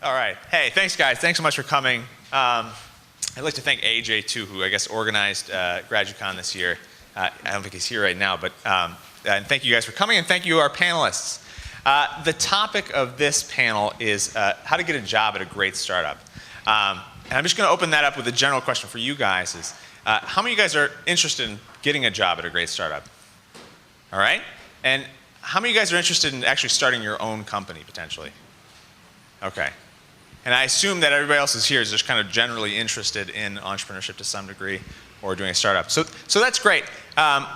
All right. Hey, thanks, guys. Thanks so much for coming. I'd like to thank AJ, too, who I guess organized GradUCon this year. I don't think he's here right now, but and thank you guys for coming, and thank you, our panelists. The topic of this panel is how to get a job at a great startup. And I'm just going to open that up with a general question for you guys is, how many of you guys are interested in getting a job at a great startup? All right? And how many of you guys are interested in actually starting your own company, potentially? Okay. And I assume that everybody else is here is just kind of generally interested in entrepreneurship to some degree or doing a startup. So that's great.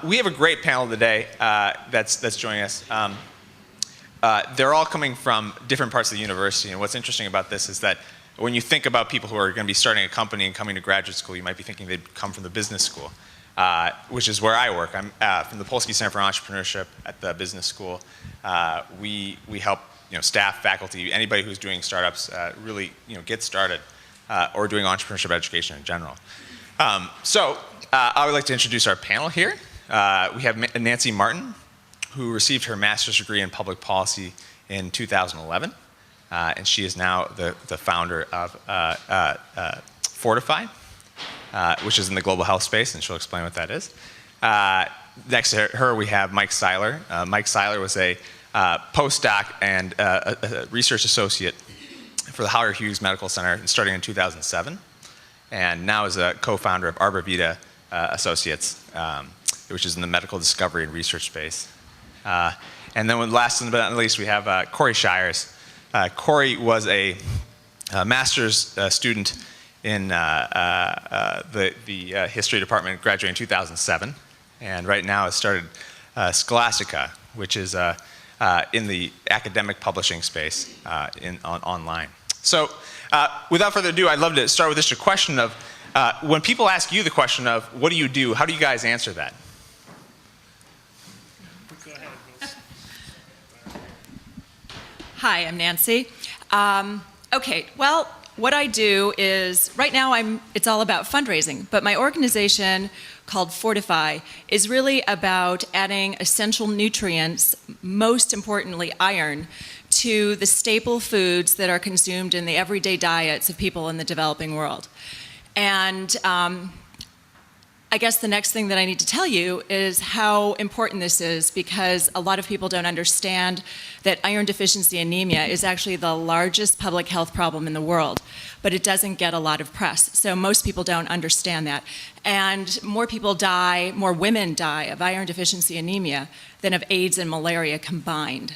We have a great panel today that's joining us. They're all coming from different parts of the university, and what's interesting about this is that when you think about people who are going to be starting a company and coming to graduate school, you might be thinking they'd come from the business school, which is where I work. I'm from the Polsky Center for Entrepreneurship at the business school. We help staff, faculty, anybody who's doing startups really get started or doing entrepreneurship education in general. I would like to introduce our panel here. We have Nancy Martin, who received her master's degree in public policy in 2011. And she is now the founder of Fortify, which is in the global health space, and she'll explain what that is. Next to her, we have Mike Seiler. Mike Seiler was a postdoc and a research associate for the Howard Hughes Medical Center starting in 2007, and now is a co-founder of Arbor Vita Associates, which is in the medical discovery and research space. And then last but not least, we have Corey Shires. Corey was a master's student in the history department, graduating in 2007, and right now has started Scholastica, which is in the academic publishing space online. So without further ado, I'd love to start with just a question of, when people ask you the question of, what do you do, how do you guys answer that? Hi, I'm Nancy. Okay, well, what I do is, right now it's all about fundraising, but my organization called Fortify is really about adding essential nutrients, most importantly iron, to the staple foods that are consumed in the everyday diets of people in the developing world. And I guess the next thing that I need to tell you is how important this is, because a lot of people don't understand that iron deficiency anemia is actually the largest public health problem in the world, but it doesn't get a lot of press. So most people don't understand that. And more people die, more women die of iron deficiency anemia than of AIDS and malaria combined.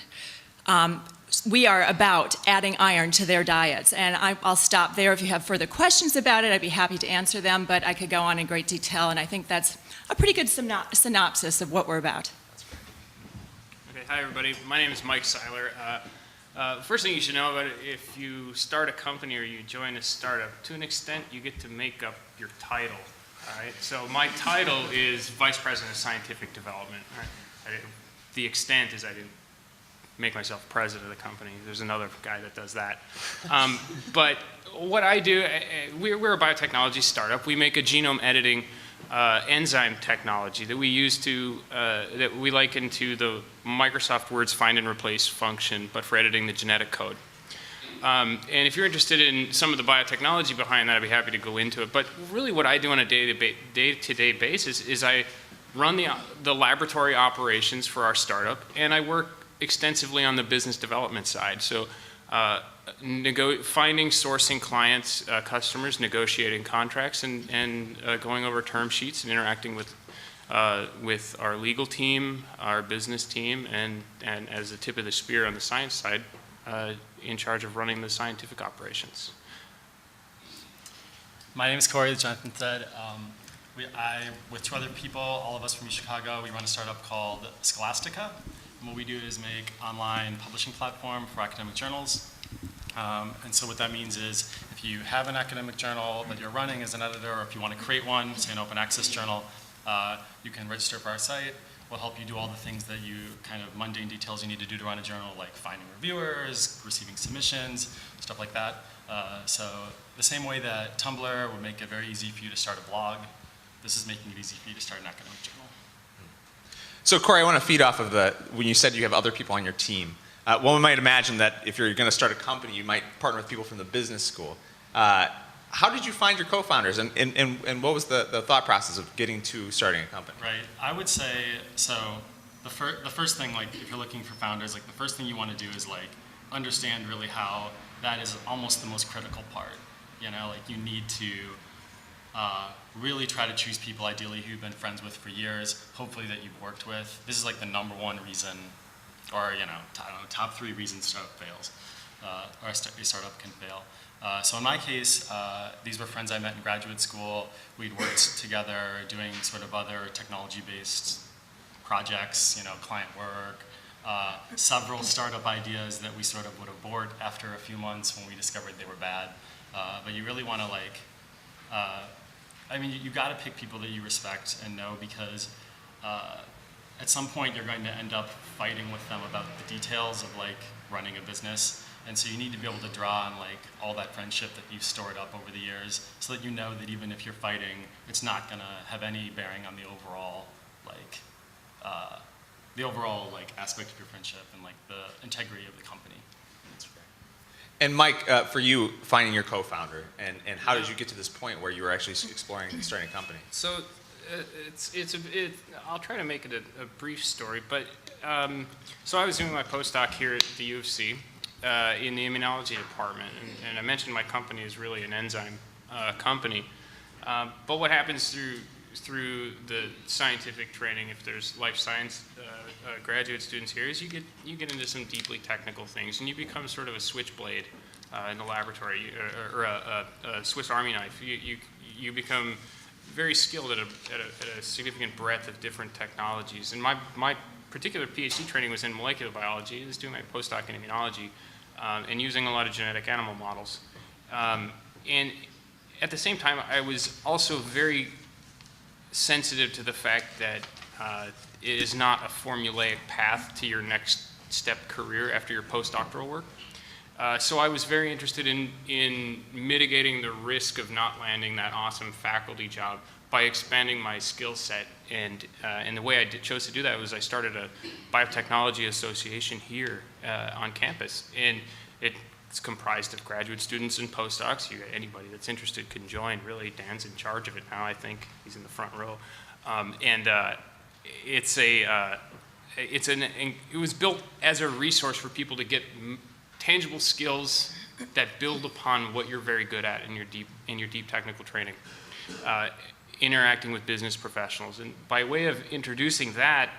We are about adding iron to their diets, and I'll stop there. If you have further questions about it, I'd be happy to answer them, but I could go on in great detail, and I think that's a pretty good synopsis of what we're about. Okay, hi everybody. My name is Mike Seiler. First thing you should know about it, if you start a company or you join a startup, to an extent you get to make up your title. All right? So my title is Vice President of Scientific Development. Right? The extent is I didn't make myself president of the company. There's another guy that does that. But what I do, we're a biotechnology startup. We make a genome editing enzyme technology that we use that we liken to the Microsoft Word's find and replace function, but for editing the genetic code. And if you're interested in some of the biotechnology behind that, I'd be happy to go into it. But really what I do on a day-to-day basis is I run the laboratory operations for our startup, and I work extensively on the business development side. So finding, sourcing clients, customers, negotiating contracts, and going over term sheets and interacting with our legal team, our business team, and as the tip of the spear on the science side, in charge of running the scientific operations. My name is Corey, as Jonathan said. With two other people, all of us from UChicago, we run a startup called Scholastica. And what we do is make online publishing platform for academic journals. And so what that means is if you have an academic journal that you're running as an editor, or if you want to create one, say an open access journal, you can register for our site. We'll help you do all the things that kind of mundane details you need to do to run a journal, like finding reviewers, receiving submissions, stuff like that. So the same way that Tumblr would make it very easy for you to start a blog, this is making it easy for you to start an academic journal. So Corey, I want to feed off of when you said you have other people on your team. one might imagine that if you're going to start a company, you might partner with people from the business school. How did you find your co-founders, and what was the thought process of getting to starting a company? Right. I would say, so the first thing, like if you're looking for founders, like the first thing you want to do is like understand really how that is almost the most critical part. You know, like you need to really try to choose people ideally who you've been friends with for years, hopefully that you've worked with. This is like the number one reason, or I don't know, top 3 reasons startup fails, or a startup can fail. So in my case, these were friends I met in graduate school. We'd worked together doing sort of other technology-based projects, you know, client work, several startup ideas that we sort of would abort after a few months when we discovered they were bad. But you really want to like, I mean, you got to pick people that you respect and know, because at some point you're going to end up fighting with them about the details of like running a business. And so you need to be able to draw on like all that friendship that you've stored up over the years, so that you know that even if you're fighting, it's not going to have any bearing on the overall like aspect of your friendship and like the integrity of the company. That's great. And Mike, for you, finding your co-founder, and how did you get to this point where you were actually exploring starting a company? So I'll try to make it a brief story, but so I was doing my postdoc here at the U of C in the immunology department, and I mentioned my company is really an enzyme company. But what happens through the scientific training, if there's life science graduate students here, is you get into some deeply technical things, and you become sort of a switchblade in the laboratory, or a Swiss Army knife. You become very skilled at a significant breadth of different technologies. And my particular PhD training was in molecular biology. I was doing my postdoc in immunology, and using a lot of genetic animal models. And at the same time, I was also very sensitive to the fact that it is not a formulaic path to your next step career after your postdoctoral work. So I was very interested in mitigating the risk of not landing that awesome faculty job by expanding my skill set. And the way I chose to do that was I started a biotechnology association here on campus. And it's comprised of graduate students and postdocs. Anybody that's interested can join. Really, Dan's in charge of it now, I think. He's in the front row. It was built as a resource for people to get tangible skills that build upon what you're very good at in your deep technical training, interacting with business professionals. And by way of introducing that,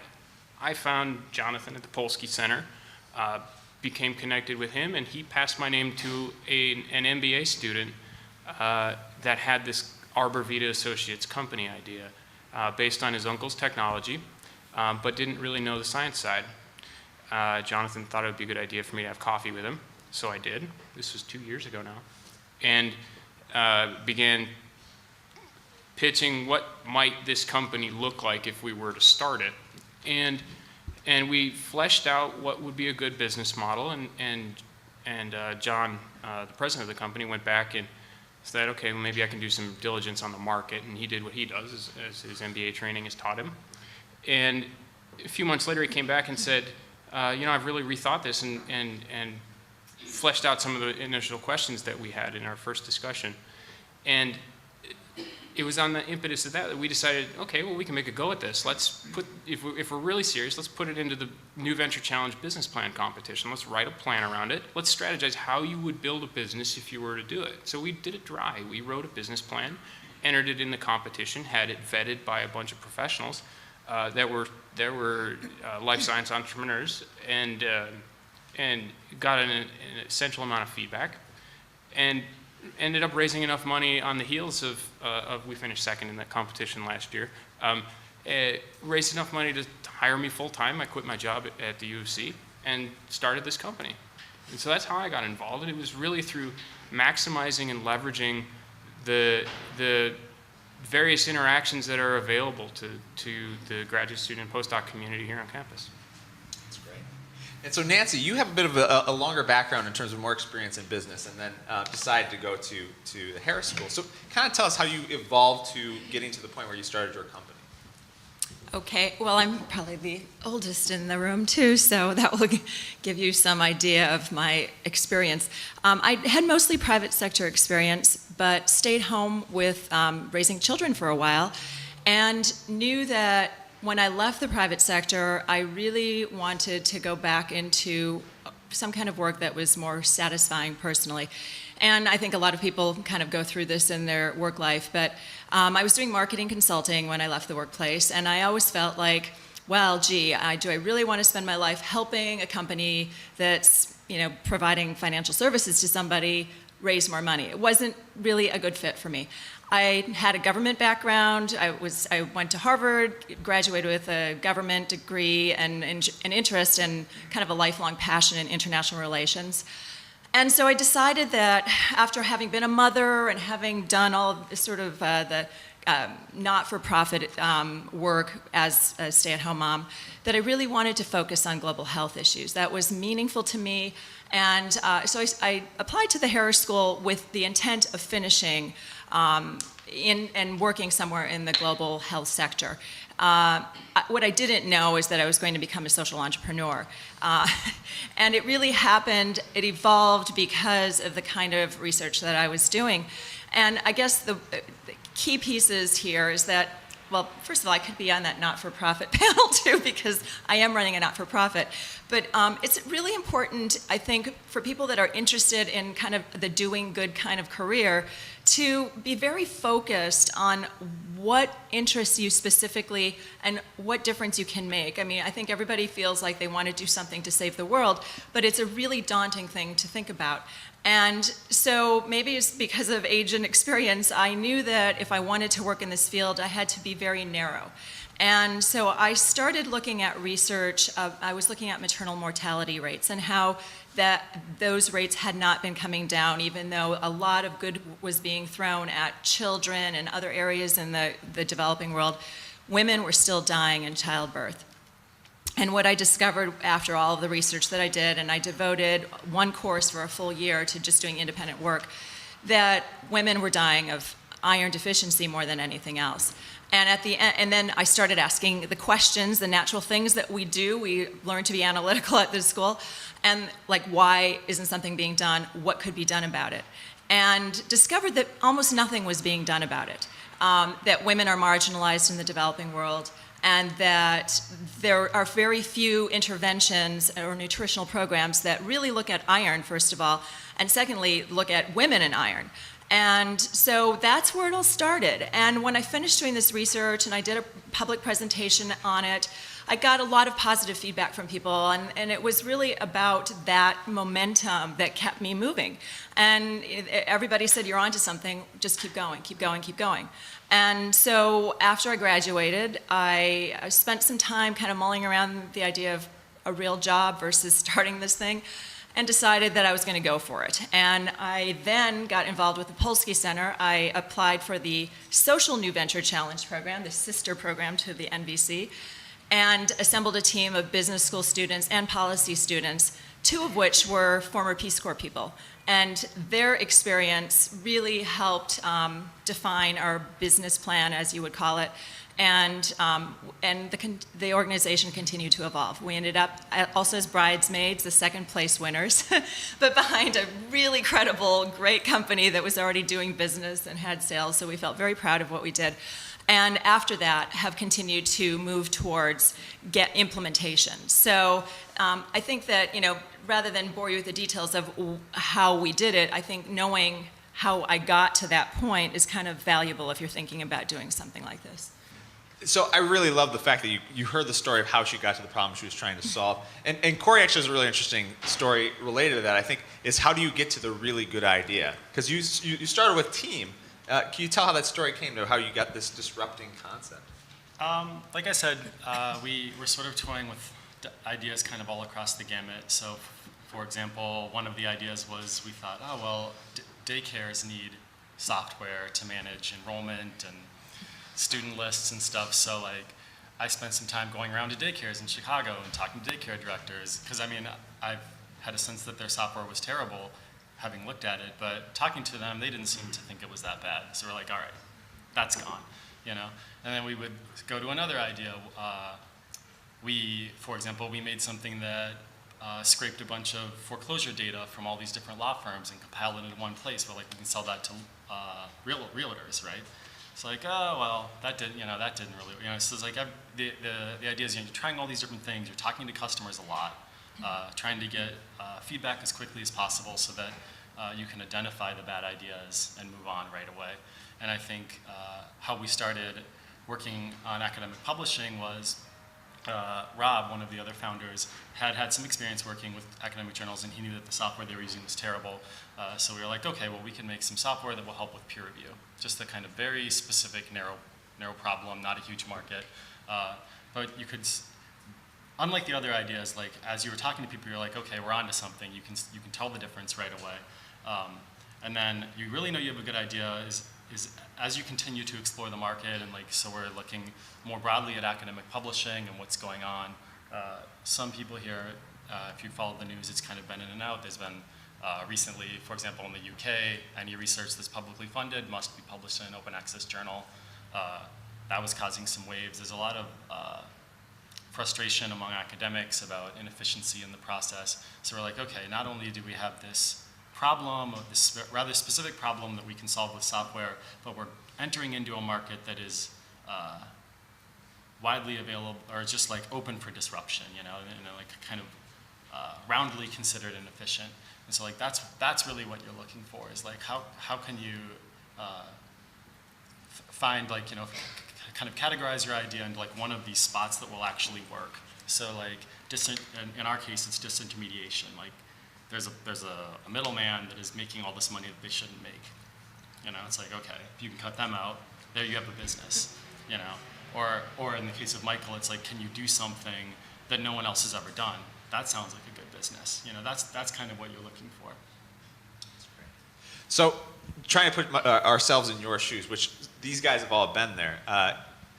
I found Jonathan at the Polsky Center, became connected with him, and he passed my name to an MBA student that had this Arbor Vita Associates company idea based on his uncle's technology, but didn't really know the science side. Jonathan thought it would be a good idea for me to have coffee with him, so I did. This was 2 years ago now. And began pitching what might this company look like if we were to start it. And we fleshed out what would be a good business model, and John, the president of the company, went back and said, okay, well, maybe I can do some diligence on the market, and he did what he does as his MBA training has taught him. And a few months later, he came back and said, I've really rethought this and fleshed out some of the initial questions that we had in our first discussion. And it was on the impetus of that we decided, okay, well, we can make a go at this. Let's put, if we're really serious, let's put it into the New Venture Challenge business plan competition. Let's write a plan around it. Let's strategize how you would build a business if you were to do it. So we did it dry. We wrote a business plan, entered it in the competition, had it vetted by a bunch of professionals that were life science entrepreneurs, and got an essential amount of feedback, and ended up raising enough money on the heels of we finished second in that competition last year. Raised enough money to hire me full time. I quit my job at the U of C and started this company. And so that's how I got involved. And it was really through maximizing and leveraging the various interactions that are available to the graduate student and postdoc community here on campus. That's great. And so Nancy, you have a bit of a longer background in terms of more experience in business, and then decided to go to the Harris School. So kind of tell us how you evolved to getting to the point where you started your company. Okay, well, I'm probably the oldest in the room too, so that will give you some idea of my experience. I had mostly private sector experience, but stayed home with raising children for a while, and knew that when I left the private sector, I really wanted to go back into some kind of work that was more satisfying personally. And I think a lot of people kind of go through this in their work life, but I was doing marketing consulting when I left the workplace, and I always felt like, well, gee, do I really want to spend my life helping a company that's, providing financial services to somebody raise more money? It wasn't really a good fit for me. I had a government background. I went to Harvard, graduated with a government degree and an interest and kind of a lifelong passion in international relations. And so I decided that after having been a mother and having done all of sort of the not-for-profit work as a stay-at-home mom, that I really wanted to focus on global health issues. That was meaningful to me. And so I applied to the Harris School with the intent of finishing and working somewhere in the global health sector. What I didn't know is that I was going to become a social entrepreneur. And it really happened, it evolved because of the kind of research that I was doing. And I guess the key pieces here is that, well, first of all, I could be on that not-for-profit panel too, because I am running a not-for-profit. But it's really important, I think, for people that are interested in kind of the doing good kind of career to be very focused on what interests you specifically and what difference you can make. I mean, I think everybody feels like they want to do something to save the world, but it's a really daunting thing to think about. And so maybe it's because of age and experience, I knew that if I wanted to work in this field, I had to be very narrow. And so I started looking at research. I was looking at maternal mortality rates and how those rates had not been coming down, even though a lot of good was being thrown at children and other areas in the developing world. Women were still dying in childbirth. And what I discovered after all of the research that I did, and I devoted one course for a full year to just doing independent work, that women were dying of iron deficiency more than anything else. And at the end, and then I started asking the questions, the natural things that we do. We learn to be analytical at this school, and like, why isn't something being done? What could be done about it? And discovered that almost nothing was being done about it. That women are marginalized in the developing world, and that there are very few interventions or nutritional programs that really look at iron, first of all, and secondly, look at women and iron. And so that's where it all started. And when I finished doing this research and I did a public presentation on it, I got a lot of positive feedback from people, and it was really about that momentum that kept me moving. And everybody said, you're onto something, just keep going, keep going, keep going. And so after I graduated, I spent some time kind of mulling around the idea of a real job versus starting this thing, and decided that I was going to go for it. And I then got involved with the Polsky Center. I applied for the Social New Venture Challenge program, the sister program to the NVC, and assembled a team of business school students and policy students, two of which were former Peace Corps people. And their experience really helped define our business plan, as you would call it, and the organization continued to evolve. We ended up also as bridesmaids, the second place winners, but behind a really credible, great company that was already doing business and had sales, so we felt very proud of what we did. And after that, have continued to move towards implementation. So I think that, rather than bore you with the details of how we did it, I think knowing how I got to that point is kind of valuable if you're thinking about doing something like this. So I really love the fact that you heard the story of how she got to the problem she was trying to solve. And Corey actually has a really interesting story related to that, I think, is how do you get to the really good idea? Because you started with team. Can you tell how that story came to how you got this disrupting concept? Like I said, we were sort of toying with ideas kind of all across the gamut. So, for example, one of the ideas was we thought, oh, well, daycares need software to manage enrollment and student lists and stuff. So, I spent some time going around to daycares in Chicago and talking to daycare directors, because, I've had a sense that their software was terrible, having looked at it, but talking to them, they didn't seem to think it was that bad. So we're like, all right, that's gone. you know? And then we would go to another idea. For example, we made something that scraped a bunch of foreclosure data from all these different law firms and compiled it into one place where like we can sell that to realtors, right? It's like, oh, well, that didn't really, so it's like the idea is, you're trying all these different things, you're talking to customers a lot, trying to get feedback as quickly as possible so that you can identify the bad ideas and move on right away. And I think how we started working on academic publishing was Rob, one of the other founders, had some experience working with academic journals, and he knew that the software they were using was terrible. So we were like, okay, well, we can make some software that will help with peer review. Just a kind of very specific, narrow problem, not a huge market. But you could, unlike the other ideas, like as you were talking to people, you're like, okay, we're onto something. You can tell the difference right away. And then you really know you have a good idea is as you continue to explore the market, and like, so we're looking more broadly at academic publishing and what's going on. Some people here, if you followed the news, it's kind of been in and out. There's been recently, for example, in the UK, any research that's publicly funded must be published in an open access journal. That was causing some waves. There's a lot of frustration among academics about inefficiency in the process. So we're like, okay, not only do we have this problem, of this rather specific problem that we can solve with software, but we're entering into a market that is widely available, or just like open for disruption, like kind of roundly considered inefficient. And so like that's really what you're looking for, is like how can you find, like, kind of categorize your idea into like one of these spots that will actually work. So like in our case, it's disintermediation. Like there's a middleman that is making all this money that they shouldn't make. It's like, okay, if you can cut them out, there you have a business. Or in the case of Michael, it's like, can you do something that no one else has ever done? That sounds like a good business. That's kind of what you're looking for. So, trying to put ourselves in your shoes, which these guys have all been there,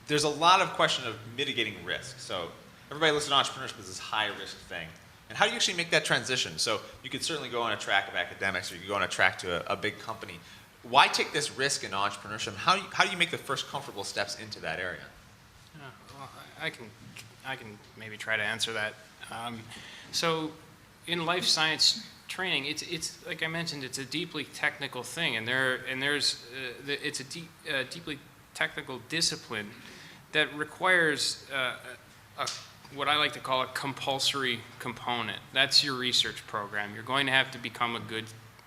there's a lot of question of mitigating risk. So, everybody looks at entrepreneurship as this high-risk thing. And how do you actually make that transition? So, you could certainly go on a track of academics, or you could go on a track to a big company. Why take this risk in entrepreneurship? How do you make the first comfortable steps into that area? Well, I can maybe try to answer that. So, in life science training, it's like I mentioned, it's a deeply technical thing, and it's a deeply technical discipline that requires what I like to call a compulsory component. That's your research program. You're going to have to become a good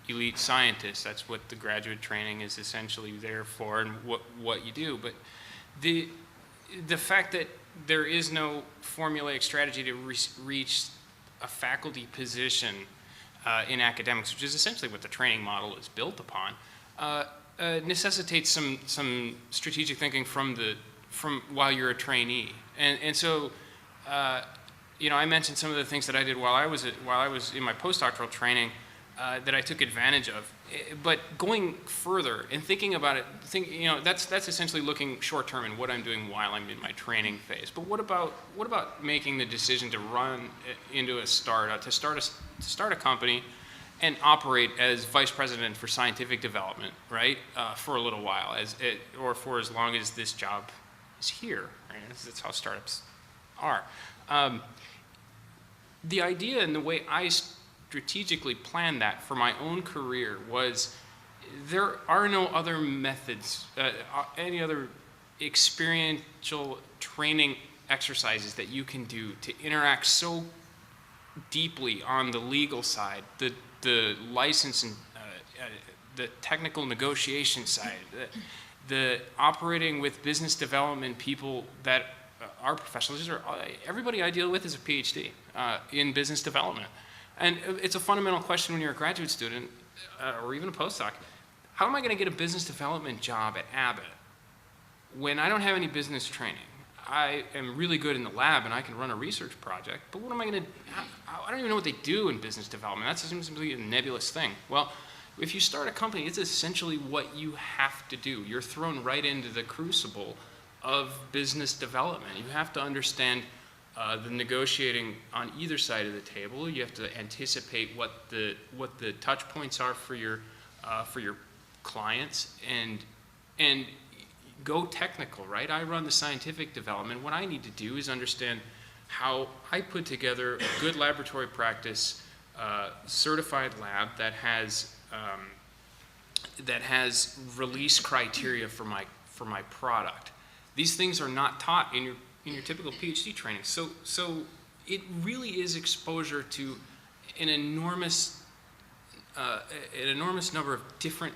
elite scientist. That's what the graduate training is essentially there for, and what you do. But the fact that there is no formulaic strategy to reach a faculty position in academics, which is essentially what the training model is built upon, necessitates some strategic thinking from while you're a trainee. And so, I mentioned some of the things that I did while I was in my postdoctoral training that I took advantage of. But going further and thinking about it, that's essentially looking short term and what I'm doing while I'm in my training phase. But what about making the decision to run into a startup, to start a company, and operate as vice president for scientific development, right, for a little while, or for as long as this job is here. Right? That's how startups are. The idea and the way I strategically planned that for my own career was there are no other methods, any other experiential training exercises that you can do to interact so deeply on the legal side, the license and the technical negotiation side, the operating with business development people that are professionals. Everybody I deal with is a PhD in business development. And it's a fundamental question when you're a graduate student or even a postdoc. How am I going to get a business development job at Abbott when I don't have any business training? I am really good in the lab and I can run a research project, but what am I going to, I don't even know what they do in business development. That seems to be a nebulous thing. Well, if you start a company, it's essentially what you have to do. You're thrown right into the crucible of business development. You have to understand the negotiating on either side of the table. You have to anticipate what the touch points are for your clients, and go technical, right? I run the scientific development. What I need to do is understand how I put together a good laboratory practice, certified lab that has release criteria for my product. These things are not taught in your typical PhD training. So it really is exposure to an enormous number of different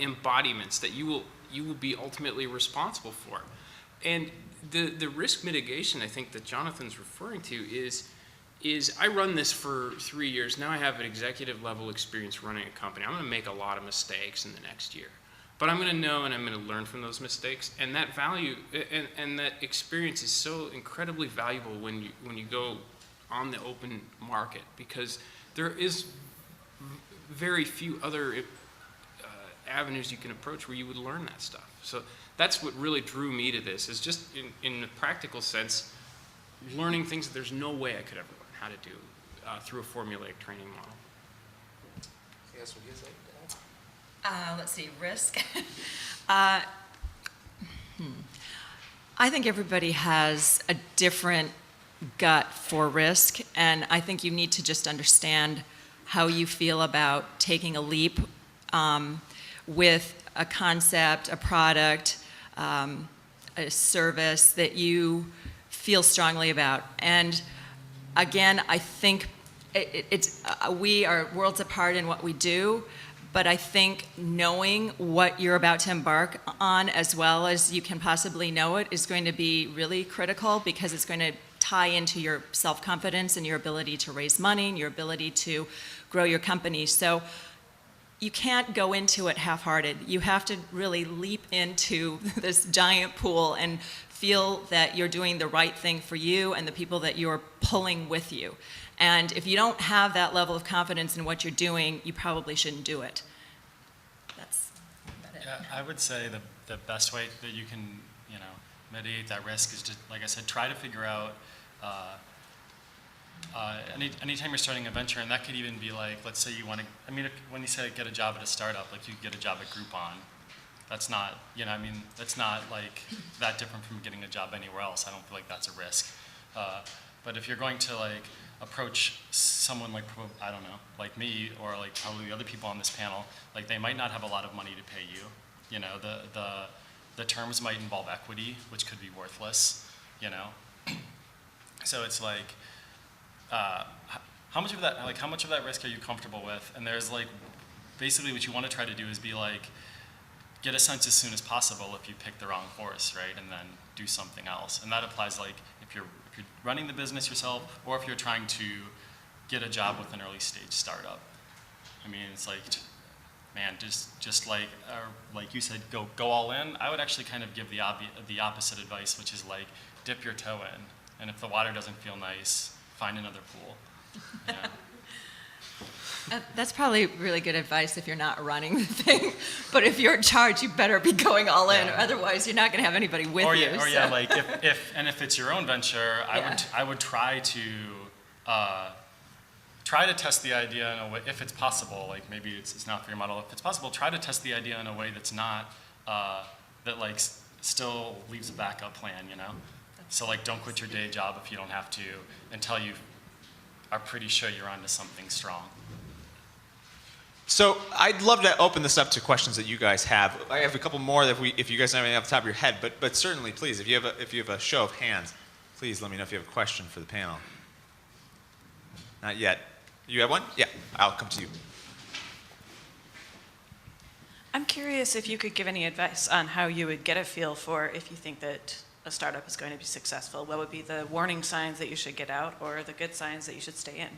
embodiments that you will be ultimately responsible for. And the risk mitigation, I think, that Jonathan's referring to is I run this for 3 years. Now I have an executive level experience running a company. I'm going to make a lot of mistakes in the next year. But I'm going to know and I'm going to learn from those mistakes. And that value and that experience is so incredibly valuable when you go on the open market, because there is very few other avenues you can approach where you would learn that stuff. So that's what really drew me to this, is just in the practical sense, learning things that there's no way I could ever learn how to do through a formulaic training model. Yes, what do you say? Let's see, risk. I think everybody has a different gut for risk, and I think you need to just understand how you feel about taking a leap with a concept, a product, a service that you feel strongly about. And again, I think we are worlds apart in what we do, but I think knowing what you're about to embark on as well as you can possibly know it is going to be really critical, because it's going to tie into your self-confidence and your ability to raise money and your ability to grow your company. So you can't go into it half-hearted. You have to really leap into this giant pool and feel that you're doing the right thing for you and the people that you're pulling with you. And if you don't have that level of confidence in what you're doing, you probably shouldn't do it. That's about it. Yeah, I would say the best way that you can, mitigate that risk is to, like I said, try to figure out anytime you're starting a venture, and that could even be like, let's say you want to, when you say get a job at a startup, like you could get a job at Groupon. That's not, that's not like that different from getting a job anywhere else. I don't feel like that's a risk. But if you're going to like approach someone like, I don't know, like me, or like probably the other people on this panel, like they might not have a lot of money to pay you. The terms might involve equity, which could be worthless, So it's like, how much of that risk are you comfortable with? And there's like, basically what you want to try to do is be like, get a sense as soon as possible if you pick the wrong horse, right? And then do something else. And that applies like if you're running the business yourself, or if you're trying to get a job with an early stage startup. It's like, man, just like you said, go all in. I would actually kind of give the opposite advice, which is like dip your toe in, and if the water doesn't feel nice, find another pool. Yeah. That's probably really good advice if you're not running the thing. But if you're in charge, you better be going all in, or otherwise you're not going to have anybody with you. Like if it's your own venture, I would try to test the idea in a way, if it's possible. Like maybe it's not for your model. If it's possible, try to test the idea in a way that's not that like still leaves a backup plan. So like don't quit your day job if you don't have to until you are pretty sure you're onto something strong. So I'd love to open this up to questions that you guys have. I have a couple more that if you guys have anything off the top of your head, but certainly, please, if you have a show of hands, please let me know if you have a question for the panel. Not yet. You have one? Yeah, I'll come to you. I'm curious if you could give any advice on how you would get a feel for if you think that a startup is going to be successful. What would be the warning signs that you should get out, or the good signs that you should stay in?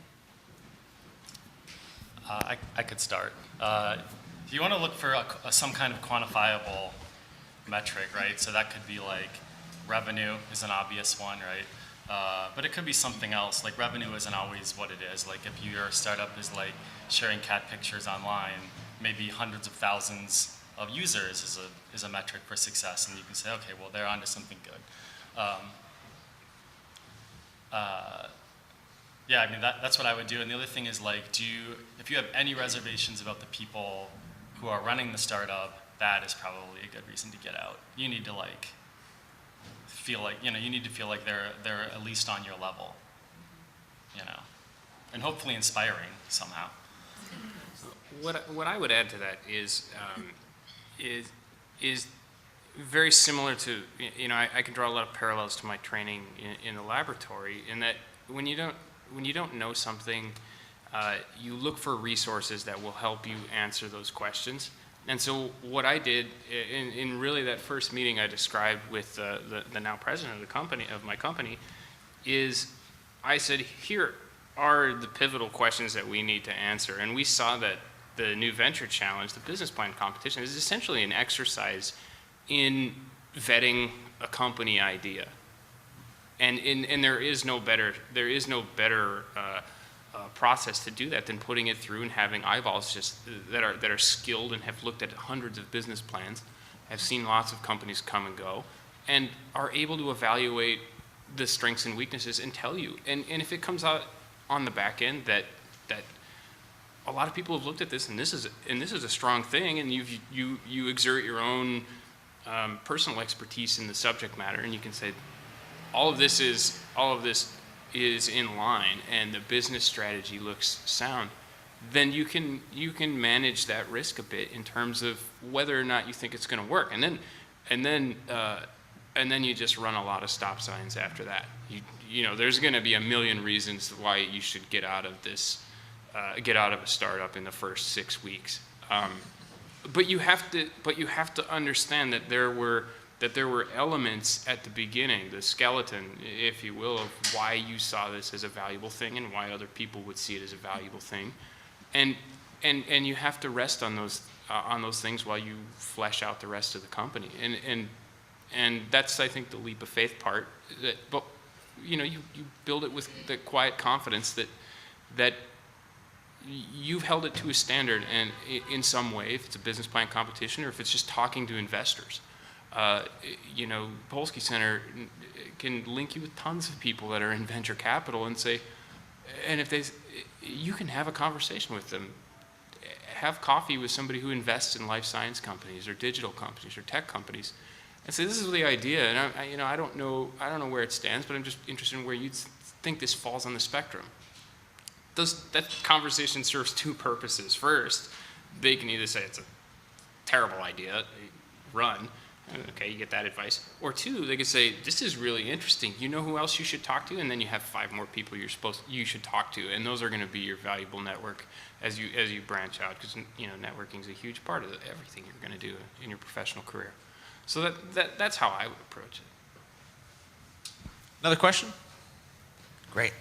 I could start. If you want to look for some kind of quantifiable metric, right? So that could be like revenue is an obvious one, right? But it could be something else. Like revenue isn't always what it is. Like if your startup is like sharing cat pictures online, maybe hundreds of thousands of users is a metric for success, and you can say, okay, well they're onto something good. Yeah, that's what I would do. And the other thing is like, if you have any reservations about the people who are running the startup, that is probably a good reason to get out. You need to like feel like, you need to feel like they're at least on your level, and hopefully inspiring somehow. What I would add to that is very similar to, I can draw a lot of parallels to my training in the laboratory, in that when you don't know something, you look for resources that will help you answer those questions. And so what I did in really that first meeting I described with the now president of my company, is I said, here are the pivotal questions that we need to answer. And we saw that the new venture challenge, the business plan competition, is essentially an exercise in vetting a company idea. And there is no better process to do that than putting it through and having eyeballs just that are skilled and have looked at hundreds of business plans, have seen lots of companies come and go, and are able to evaluate the strengths and weaknesses and tell you. And if it comes out on the back end that a lot of people have looked at this and this is a strong thing, and you exert your own personal expertise in the subject matter, and you can say all of this is in line and the business strategy looks sound, then you can manage that risk a bit in terms of whether or not you think it's going to work, and then you just run a lot of stop signs after that. There's going to be a million reasons why you should get out of a startup in the first 6 weeks. But you have to understand that there were elements at the beginning, the skeleton, if you will, of why you saw this as a valuable thing and why other people would see it as a valuable thing, and you have to rest on those things while you flesh out the rest of the company, and that's, I think, the leap of faith part. But you build it with the quiet confidence that you've held it to a standard, and in some way, if it's a business plan competition or if it's just talking to investors. Polsky Center can link you with tons of people that are in venture capital and say, and you can have a conversation with them, have coffee with somebody who invests in life science companies or digital companies or tech companies, and say, this is the idea, and I don't know where it stands, but I'm just interested in where you think this falls on the spectrum. That conversation serves two purposes. First, they can either say it's a terrible idea, run. Okay, you get that advice. Or two, they could say, this is really interesting. You know who else you should talk to? And then you have 5 more people you should talk to, and those are going to be your valuable network as you branch out, because networking is a huge part of everything you're going to do in your professional career. So that's how I would approach it. Another question? Great.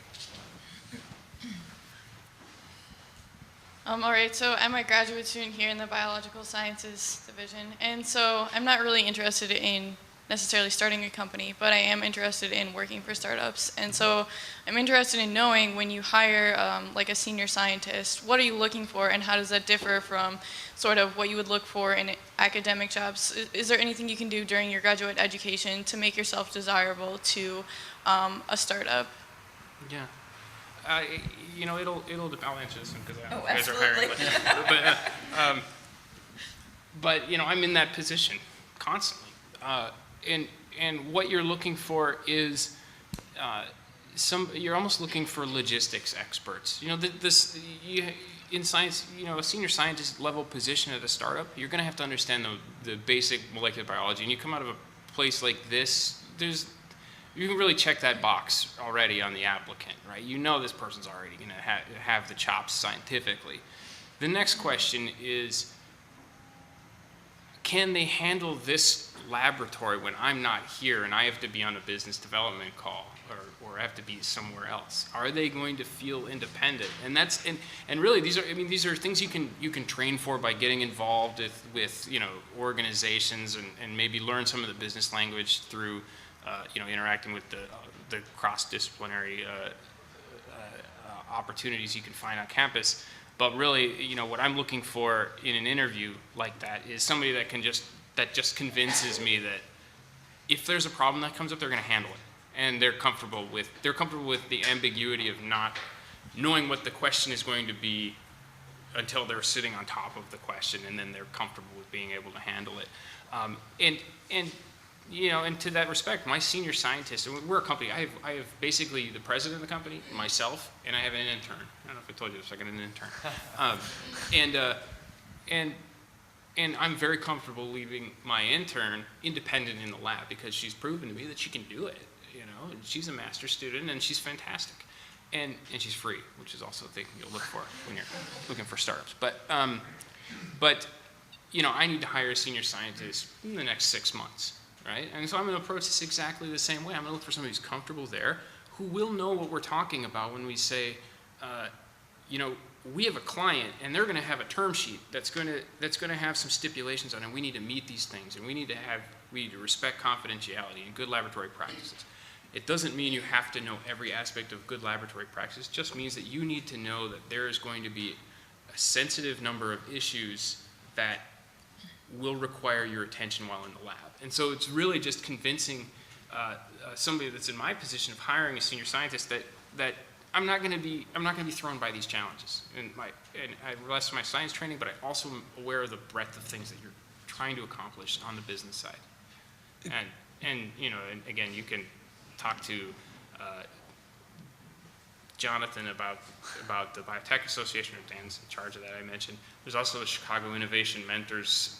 All right, so I'm a graduate student here in the Biological Sciences Division, and so I'm not really interested in necessarily starting a company, but I am interested in working for startups. And so I'm interested in knowing, when you hire like a senior scientist, what are you looking for, and how does that differ from sort of what you would look for in academic jobs? Is there anything you can do during your graduate education to make yourself desirable to a startup? Yeah. It'll I'll answer this one because Oh, you guys are hiring. But I'm in that position constantly, and what you're looking for is you're almost looking for logistics experts. In science, a senior scientist level position at a startup, you're going to have to understand the basic molecular biology, and you come out of a place like this, you can really check that box already on the applicant, right? This person's already going to have the chops scientifically. The next question is, can they handle this laboratory when I'm not here and I have to be on a business development call or have to be somewhere else? Are they going to feel independent? And really these are things you can train for by getting involved with organizations and maybe learn some of the business language through interacting with the cross-disciplinary opportunities you can find on campus. But really, what I'm looking for in an interview like that is somebody that just convinces me that if there's a problem that comes up, they're going to handle it, and they're comfortable with the ambiguity of not knowing what the question is going to be until they're sitting on top of the question, and then they're comfortable with being able to handle it. And to that respect, my senior scientist, and we're a company, I have basically the president of the company, myself, and I have an intern. I don't know if I told you this, I got an intern. And I'm very comfortable leaving my intern independent in the lab because she's proven to me that she can do it, and she's a master's student and she's fantastic. And she's free, which is also a thing you'll look for when you're looking for startups. But I need to hire a senior scientist in the next 6 months, right? And so I'm going to approach this exactly the same way. I'm going to look for somebody who's comfortable there, who will know what we're talking about when we say, we have a client and they're going to have a term sheet that's going to have some stipulations on it. We need to meet these things, and we need to respect confidentiality and good laboratory practices. It doesn't mean you have to know every aspect of good laboratory practice. It just means that you need to know that there is going to be a sensitive number of issues that will require your attention while in the lab. And so it's really just convincing somebody that's in my position of hiring a senior scientist that I'm not going to be thrown by these challenges. And I realize from my science training, but I also am aware of the breadth of things that you're trying to accomplish on the business side. And again, you can talk to Jonathan about the Biotech Association, or Dan's in charge of that, I mentioned. There's also the Chicago Innovation Mentors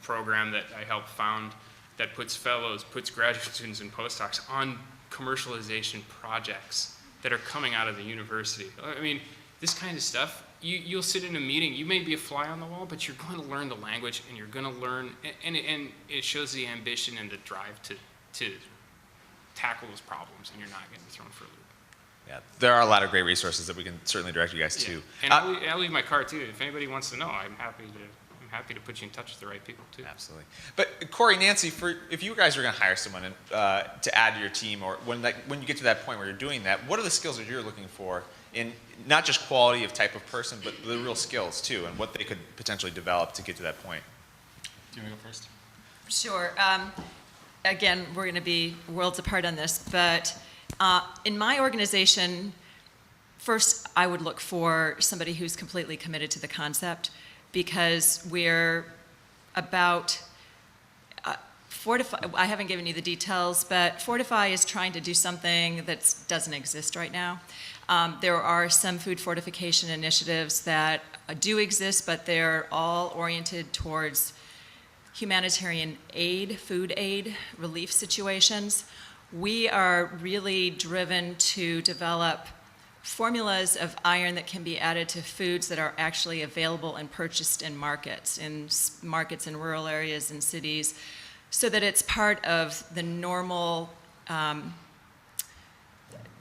program that I helped found that puts graduate students and postdocs on commercialization projects that are coming out of the university. I mean, this kind of stuff, you'll sit in a meeting, you may be a fly on the wall, but you're going to learn the language, and you're going to learn, and it shows the ambition and the drive to tackle those problems, and you're not going to be thrown for a loop. Yeah, there are a lot of great resources that we can certainly direct you guys to. And I'll leave my card too. If anybody wants to know, I'm happy to put you in touch with the right people too. Absolutely. But Corey, Nancy, if you guys are going to hire someone to add to your team, or when you get to that point where you're doing that, what are the skills that you're looking for in not just quality of type of person, but the real skills too, and what they could potentially develop to get to that point? Do you want to go first? Sure. Again, we're going to be worlds apart on this, but in my organization, first I would look for somebody who's completely committed to the concept, because we're about Fortify. I haven't given you the details, but Fortify is trying to do something that doesn't exist right now. There are some food fortification initiatives that do exist, but they're all oriented towards humanitarian aid, food aid, relief situations. We are really driven to develop formulas of iron that can be added to foods that are actually available and purchased in markets in rural areas and cities, so that it's part of the normal,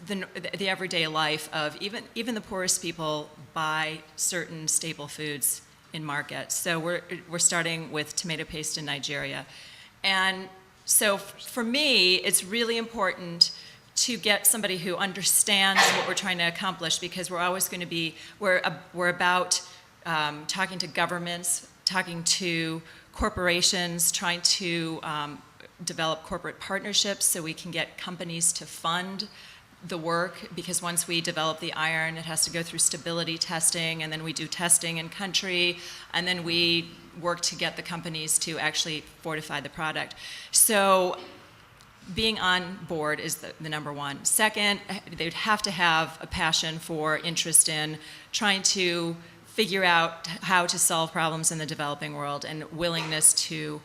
the everyday life of even the poorest people buy certain staple foods in markets. So we're starting with tomato paste in Nigeria. And so for me, it's really important to get somebody who understands what we're trying to accomplish, because we're always going to be, we're about talking to governments, talking to corporations, trying to develop corporate partnerships so we can get companies to fund the work, because once we develop the iron, it has to go through stability testing, and then we do testing in country, and then we work to get the companies to actually fortify the product. So being on board is the number one. Second, they'd have to have a passion for, interest in trying to figure out how to solve problems in the developing world, and willingness to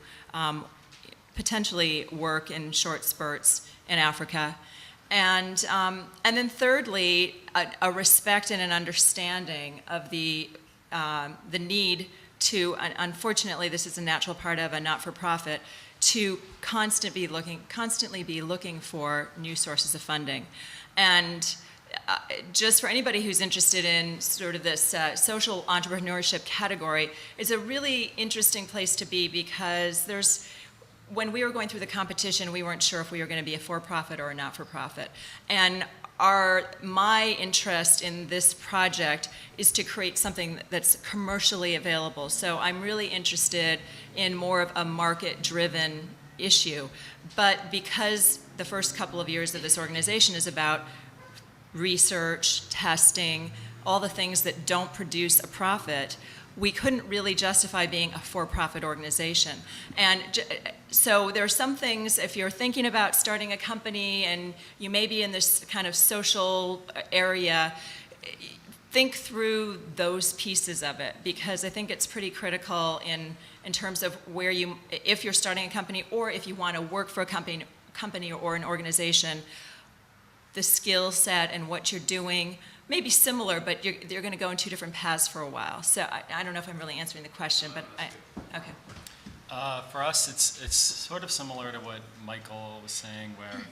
potentially work in short spurts in Africa. And then thirdly, a respect and an understanding of the need to, unfortunately, this is a natural part of a not-for-profit, to constantly be looking for new sources of funding. And just for anybody who's interested in sort of this social entrepreneurship category, it's a really interesting place to be, because when we were going through the competition, we weren't sure if we were going to be a for-profit or a not-for-profit. And my interest in this project is to create something that's commercially available. So I'm really interested in more of a market-driven issue. But because the first couple of years of this organization is about research, testing, all the things that don't produce a profit, we couldn't really justify being a for-profit organization. And so there are some things, if you're thinking about starting a company and you may be in this kind of social area, think through those pieces of it, because I think it's pretty critical in terms of where you, if you're starting a company or if you want to work for a company or an organization, the skill set and what you're doing may be similar, but you're going to go in two different paths for a while. So I don't know if I'm really answering the question, but okay. For us, it's sort of similar to what Michael was saying, where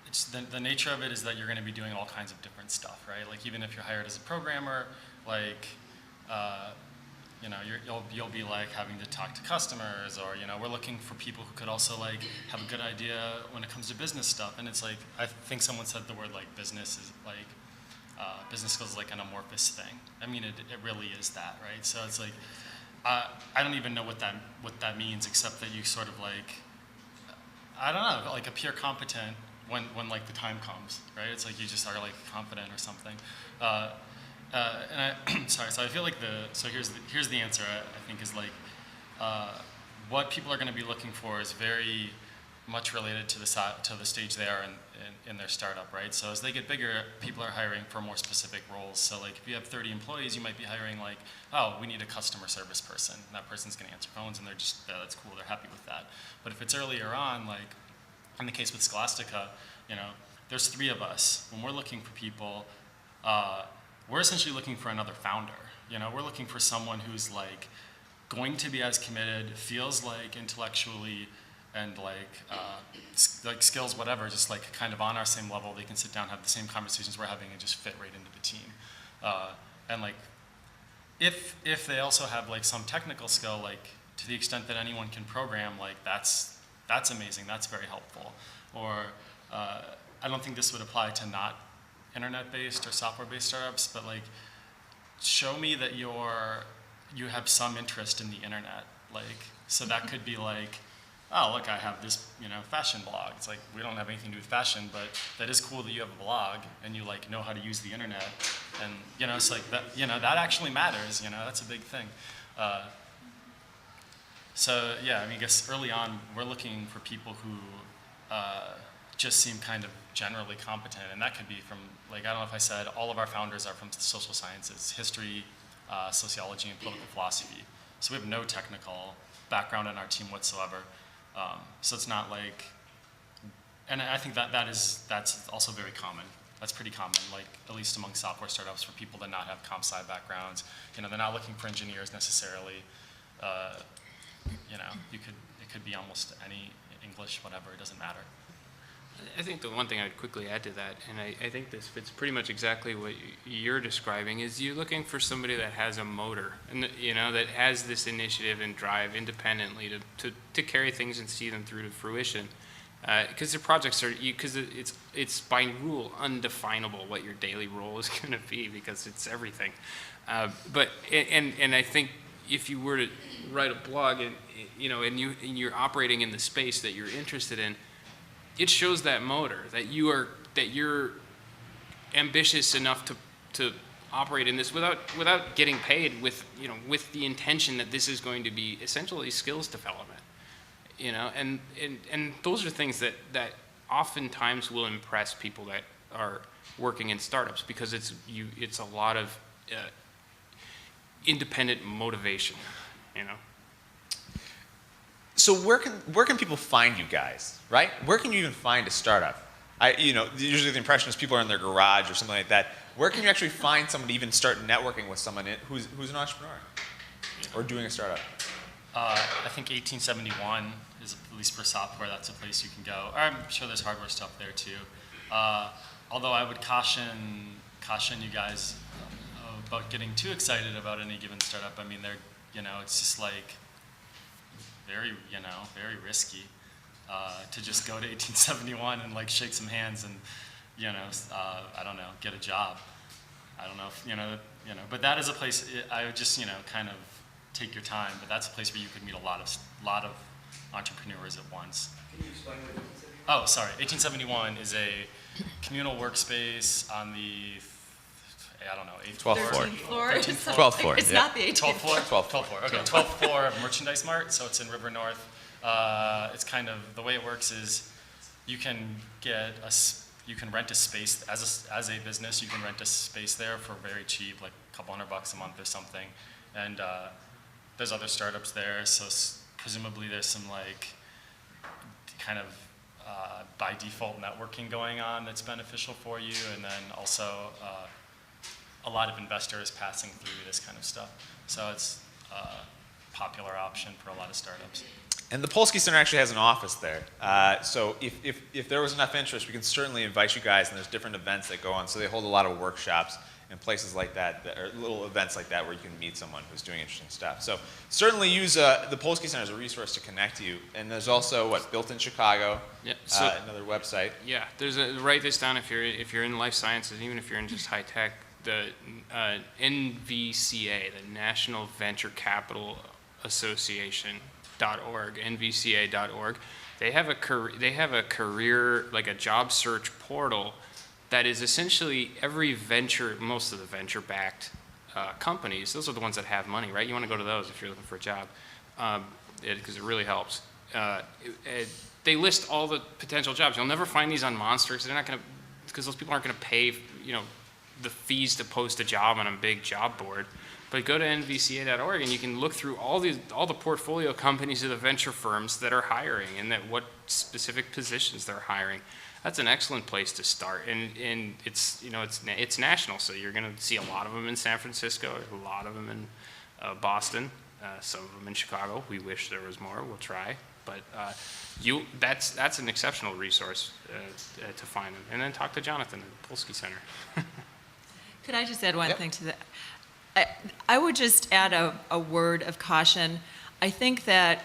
it's the nature of it is that you're going to be doing all kinds of different stuff, right? Like even if you're hired as a programmer, like you know, you'll be like having to talk to customers, or you know, we're looking for people who could also like have a good idea when it comes to business stuff. And it's like, I think someone said the word like business is like business skills is like an amorphous thing. I mean, it really is that, right? So it's like I don't even know what that means, except that you sort of like, I don't know, like appear competent when like the time comes, right? It's like you just are like confident or something. And sorry, so I feel like here's the answer. I think is like what people are going to be looking for is very much related to the stage they are in their startup, right? So as they get bigger, people are hiring for more specific roles. So like if you have 30 employees, you might be hiring like, oh, we need a customer service person. And that person's going to answer phones, and they're just that's cool. They're happy with that. But if it's earlier on, like in the case with Scholastica, you know, there's 3 of us. When we're looking for people, we're essentially looking for another founder. You know, we're looking for someone who's like going to be as committed, feels like intellectually and like skills, whatever, just like kind of on our same level. They can sit down, have the same conversations we're having, and just fit right into the team. And like, if they also have like some technical skill, like to the extent that anyone can program, like that's amazing. That's very helpful. Or I don't think this would apply to not internet-based or software-based startups, but like, show me that you have some interest in the internet. Like, so that could be like, oh, look, I have this, you know, fashion blog. It's like, we don't have anything to do with fashion, but that is cool that you have a blog and you like know how to use the internet. And, you know, it's like that, you know, that actually matters, you know, that's a big thing. So yeah, I mean, I guess early on, we're looking for people who just seem kind of generally competent, and that could be from, like, I don't know if I said, all of our founders are from social sciences, history, sociology, and political philosophy. So we have no technical background in our team whatsoever. So it's not like, and I think that's also very common. That's pretty common, like at least among software startups, for people that not have comp sci backgrounds. You know, they're not looking for engineers necessarily. You know, it could be almost any English, whatever, it doesn't matter. I think the one thing I'd quickly add to that, and I think this fits pretty much exactly what you're describing, is you're looking for somebody that has a motor, and you know, that has this initiative and drive independently to carry things and see them through to fruition. Because their projects are, because it's by rule undefinable what your daily role is going to be, because it's everything. But I think if you were to write a blog and you know, and you're operating in the space that you're interested in, it shows that motor, that you're ambitious enough to operate in this without getting paid, with the intention that this is going to be essentially skills development, you know, and those are things that oftentimes will impress people that are working in startups, because it's a lot of independent motivation, you know. So where can people find you guys, right? Where can you even find a startup? Usually the impression is people are in their garage or something like that. Where can you actually find someone to even start networking with someone who's an entrepreneur or doing a startup? I think 1871 is, at least for software, that's a place you can go. I'm sure there's hardware stuff there too. Although I would caution you guys about getting too excited about any given startup. I mean, it's just like very risky to just go to 1871 and like shake some hands and I don't know, get a job. I don't know if but that is a place I would just kind of take your time. But that's a place where you could meet a lot of entrepreneurs at once. Can you explain what 1871? Oh, sorry. 1871 is a communal workspace on the I don't know, 8th 12th floor. 13th floor. 13th floor. 12th floor, It's yeah. not the 18th 12th floor? 12th. floor, okay, 12th floor of Merchandise Mart, so it's in River North. It's kind of, the way it works is you can you can rent a space, as a business, you can rent a space there for very cheap, like a couple $100 a month or something. And there's other startups there, so presumably there's some like kind of by default networking going on that's beneficial for you, and then also a lot of investors passing through this kind of stuff. So it's a popular option for a lot of startups. And the Polsky Center actually has an office there. So if there was enough interest, we can certainly invite you guys, and there's different events that go on. So they hold a lot of workshops and places like that, or little events like that where you can meet someone who's doing interesting stuff. So certainly use the Polsky Center as a resource to connect you. And there's also, Built in Chicago, Yeah, so- another website. Yeah, write this down if you're in life sciences, even if you're in just high tech. The NVCA, the National Venture Capital Association.org, NVCA.org. They have a career, like a job search portal that is essentially every venture, most of the venture-backed companies. Those are the ones that have money, right? You want to go to those if you're looking for a job, because it really helps. They list all the potential jobs. You'll never find these on Monster because they're not going to, because those people aren't going to pay, the fees to post a job on a big job board. But go to nvca.org and you can look through all the portfolio companies of the venture firms that are hiring and what specific positions they're hiring. That's an excellent place to start, and it's national. So you're going to see a lot of them in San Francisco, a lot of them in Boston, some of them in Chicago. We wish there was more. We'll try, but that's an exceptional resource to find them. And then talk to Jonathan at the Polsky Center. Could I just add one Yep. thing to that? I would just add a word of caution. I think that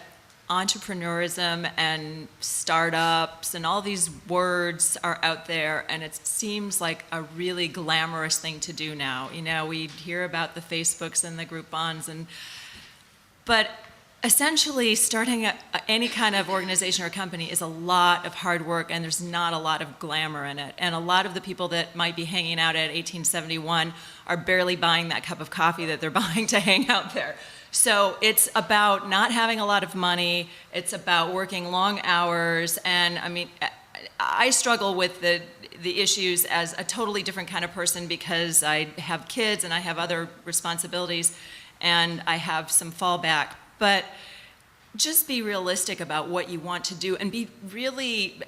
entrepreneurism and startups and all these words are out there, and it seems like a really glamorous thing to do now. We hear about the Facebooks and the Groupons, but essentially starting any kind of organization or company is a lot of hard work, and there's not a lot of glamour in it. And a lot of the people that might be hanging out at 1871 are barely buying that cup of coffee that they're buying to hang out there. So it's about not having a lot of money. It's about working long hours. And I mean, I struggle with the issues as a totally different kind of person because I have kids and I have other responsibilities and I have some fallback. But just be realistic about what you want to do and be really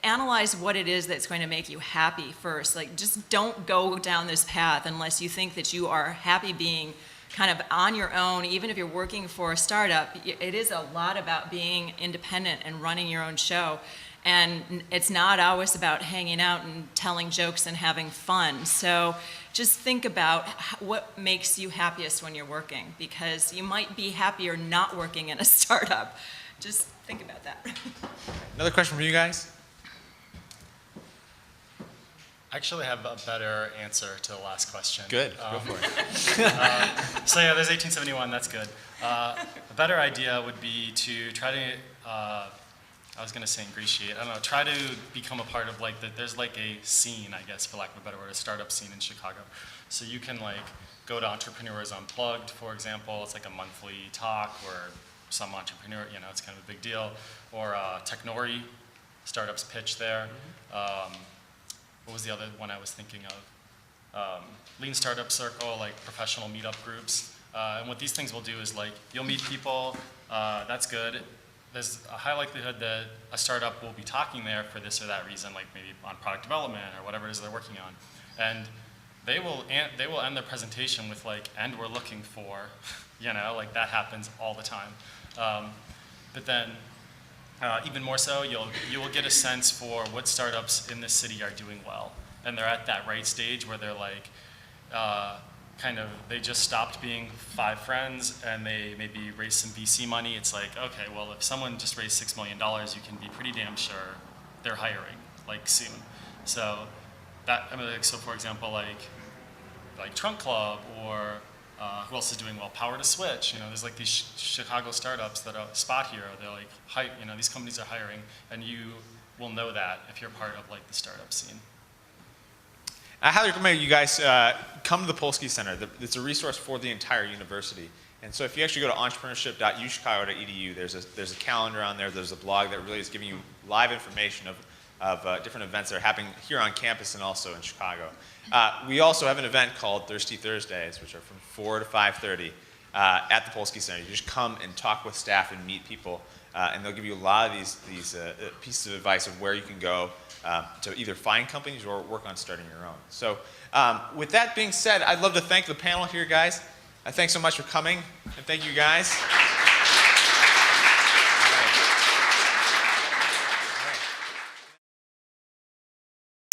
analyze what it is that's going to make you happy first. Like, just don't go down this path unless you think that you are happy being kind of on your own. Even if you're working for a startup, it is a lot about being independent and running your own show. And it's not always about hanging out and telling jokes and having fun. So just think about what makes you happiest when you're working, because you might be happier not working in a startup. Just think about that. Another question from you guys? I actually have a better answer to the last question. Good, go for it. So yeah, there's 1871, that's good. A better idea would be to try to, I was going to say ingratiate, I don't know, try to become a part of there's like a scene, I guess, for lack of a better word, a startup scene in Chicago. So you can go to Entrepreneurs Unplugged, for example. It's like a monthly talk where some entrepreneur, it's kind of a big deal. Or Technori, startups pitch there. What was the other one I was thinking of? Lean Startup Circle, professional meetup groups. And what these things will do is you'll meet people, that's good. There's a high likelihood that a startup will be talking there for this or that reason, maybe on product development or whatever it is they're working on. And they will end their presentation with and we're looking for, that happens all the time. But then even more so, you will get a sense for what startups in this city are doing well. And they're at that right stage where they're they just stopped being 5 friends and they maybe raised some VC money. It's okay, well, if someone just raised $6 million, you can be pretty damn sure they're hiring, soon. So so for example, Trunk Club or who else is doing well? Power to Switch. There's these Chicago startups that are Spot Hero. They're these companies are hiring, and you will know that if you're part of the startup scene. I highly recommend you guys come to the Polsky Center. It's a resource for the entire university. And so if you actually go to entrepreneurship.uchicago.edu, there's a calendar on there, there's a blog that really is giving you live information of different events that are happening here on campus and also in Chicago. We also have an event called Thirsty Thursdays, which are from 4 to 5:30 at the Polsky Center. You just come and talk with staff and meet people, and they'll give you a lot of these pieces of advice of where you can go to either find companies or work on starting your own. So with that being said, I'd love to thank the panel here, guys. Thanks so much for coming, and thank you guys.